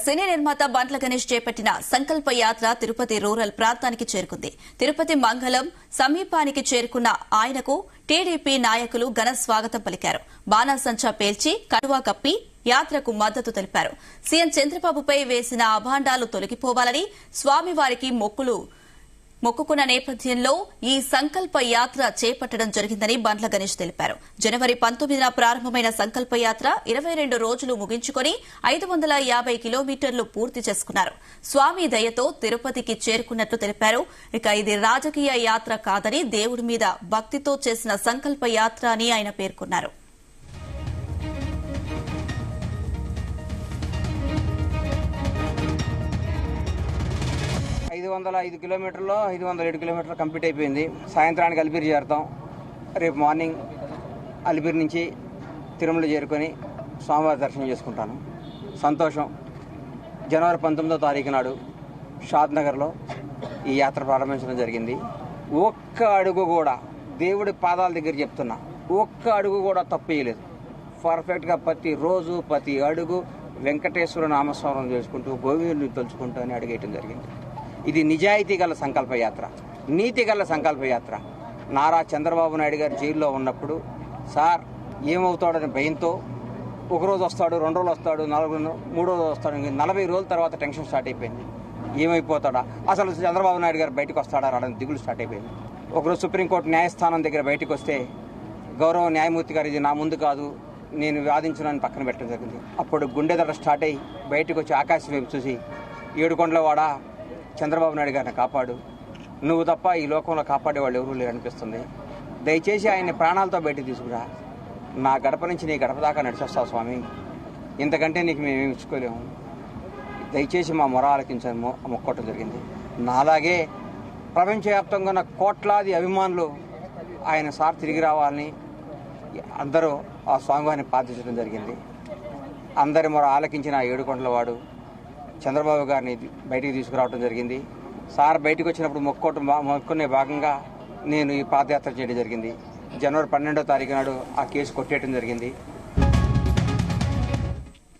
సినీ నిర్మాత బండ్ల గణేష్ చేపట్టిన సంకల్ప యాత్ర తిరుపతి రూరల్ ప్రాంతానికి చేరుకుంది. తిరుపతి మంగళం సమీపానికి చేరుకున్న ఆయనకు టీడీపీ నాయకులు ఘన స్వాగతం పలికారు. బాణాసంచా పేల్చి కండువా కప్పి యాత్రకు మద్దతు తెలిపారు. సీఎం చంద్రబాబుపై వేసిన అభాండాలు తొలగిపోవాలని స్వామివారికి మొక్కుకున్న నేపథ్యంలో ఈ సంకల్ప యాత్ర చేపట్టడం జరిగిందని బండ్ల గణేష్ తెలిపారు. జనవరి 19న ప్రారంభమైన సంకల్ప యాత్ర 22 రోజులు ముగించుకుని 550 కిలోమీటర్లు పూర్తి చేసుకున్నారు. స్వామి దయతో తిరుపతికి చేరుకున్నట్లు తెలిపారు. ఇక ఇది రాజకీయ యాత్ర కాదని దేవుడి మీద భక్తితో చేసిన సంకల్ప యాత్ర అని ఆయన పేర్కొన్నారు. 505 కిలోమీటర్లో 507 కిలోమీటర్లు కంప్లీట్ అయిపోయింది. సాయంత్రానికి అలిపిరి చేరుతాం. రేపు మార్నింగ్ అలిపిరి నుంచి తిరుమల చేరుకొని స్వామివారి దర్శనం చేసుకుంటాను. సంతోషం. జనవరి 19వ తారీఖు నాడు షాద్నగర్లో ఈ యాత్ర ప్రారంభించడం జరిగింది. ఒక్క అడుగు కూడా దేవుడి పాదాల దగ్గర చెప్తున్నా, ఒక్క అడుగు కూడా తప్పేయలేదు. పర్ఫెక్ట్గా ప్రతి రోజు ప్రతి అడుగు వెంకటేశ్వర నామస్మరణ చేసుకుంటూ గోవిందుని తలుచుకుంటూ అని అడిగేయటం జరిగింది. ఇది నిజాయితీ గల సంకల్పయాత్ర, నీతి గల సంకల్పయాత్ర. నారా చంద్రబాబు నాయుడు గారు జైల్లో ఉన్నప్పుడు సార్ ఏమవుతాడని భయంతో ఒకరోజు వస్తాడు, 2 రోజులు వస్తాడు, 3 రోజులు వస్తాడు, 40 రోజుల తర్వాత టెన్షన్ స్టార్ట్ అయిపోయింది. ఏమైపోతాడా, అసలు చంద్రబాబు నాయుడు గారు బయటకు వస్తాడా రావడానికి దిగులు స్టార్ట్ అయిపోయింది. ఒకరోజు సుప్రీంకోర్టు న్యాయస్థానం దగ్గర బయటకు వస్తే గౌరవ న్యాయమూర్తి గారు ఇది నా ముందు కాదు, నేను వాదించునని పక్కన పెట్టడం జరిగింది. అప్పుడు గుండె దడ స్టార్ట్ అయ్యి బయటకు వచ్చి ఆకాశం వైపు చూసి, ఏడుకొండలవాడ చంద్రబాబు నాయుడు గారిని కాపాడు, నువ్వు తప్ప ఈ లోకంలో కాపాడేవాళ్ళు ఎవరూ లేరు అనిపిస్తుంది. దయచేసి ఆయన్ని ప్రాణాలతో బయటకు తీసుకురా, నా గడప నుంచి నీ గడప దాకా నడిచొస్తావు స్వామి, ఇంతకంటే నీకు మేమేమి ఇచ్చుకోలేము, దయచేసి మా మొర ఆలకించని మొక్కోవటం జరిగింది. నాలాగే ప్రపంచవ్యాప్తంగా ఉన్న కోట్లాది అభిమానులు ఆయన సార్ తిరిగి రావాలని అందరూ ఆ స్వామివారిని ప్రార్థించడం జరిగింది. అందరి మొర ఆలకించిన ఆ ఏడుకొండలవాడు చంద్రబాబు గారిని బయటికి తీసుకురావడం జరిగింది. సార్ బయటకు వచ్చినప్పుడు మొక్కునే భాగంగా నేను ఈ పాదయాత్ర చేయడం జరిగింది. జనవరి 12వ తారీఖు నాడు ఆ కేసు కొట్టేయడం జరిగింది.